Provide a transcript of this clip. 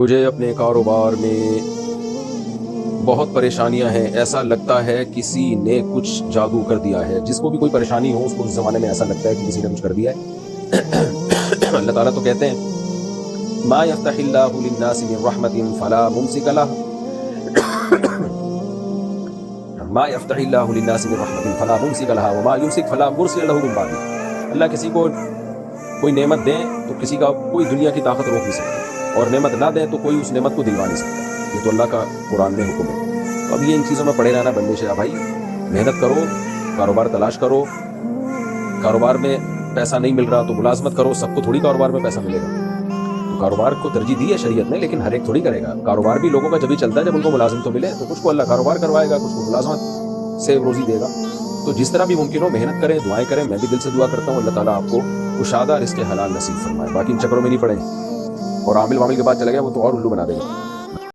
مجھے اپنے کاروبار میں بہت پریشانیاں ہیں، ایسا لگتا ہے کسی نے کچھ جادو کر دیا ہے۔ جس کو بھی کوئی پریشانی ہو اس کو اس زمانے میں ایسا لگتا ہے کہ کسی نے کچھ کر دیا ہے۔ اللہ تعالیٰ تو کہتے ہیں ما یفتح اللہ للناس من رحمت فلا ممسک لها ما یفتح اللہ للناس من رحمت فلا ممسک لها وما یمسک فلا مرسل له من بعده۔ اللہ کسی کو کوئی نعمت دیں تو کسی کا کوئی دنیا کی طاقت روک نہیں سکتی، اور نعمت نہ دیں تو کوئی اس نعمت کو دلوا نہیں سکتا۔ یہ تو اللہ کا قرآن میں حکم ہے۔ تو اب یہ ان چیزوں میں پڑے رہنا بندے سے بھائی، محنت کرو، کاروبار تلاش کرو۔ کاروبار میں پیسہ نہیں مل رہا تو ملازمت کرو، سب کو تھوڑی کاروبار میں پیسہ ملے گا۔ تو کاروبار کو ترجیح دی ہے شریعت نے، لیکن ہر ایک تھوڑی کرے گا۔ کاروبار بھی لوگوں کا جبھی چلتا ہے جب ان کو ملازم تو ملے، تو کچھ کو اللہ کاروبار کروائے گا، کچھ کو ملازمت سے روزی دے گا۔ تو جس طرح بھی ممکن ہو محنت کریں، دعائیں کریں۔ میں بھی دل سے دعا کرتا ہوں اللہ تعالیٰ آپ کو کشادہ رزق حلال نصیب فرمائے۔ باقی ان چکروں میں نہیں پڑے، اور عامل وامل کے بعد چلا گیا وہ تو اور الو بنا دے گا۔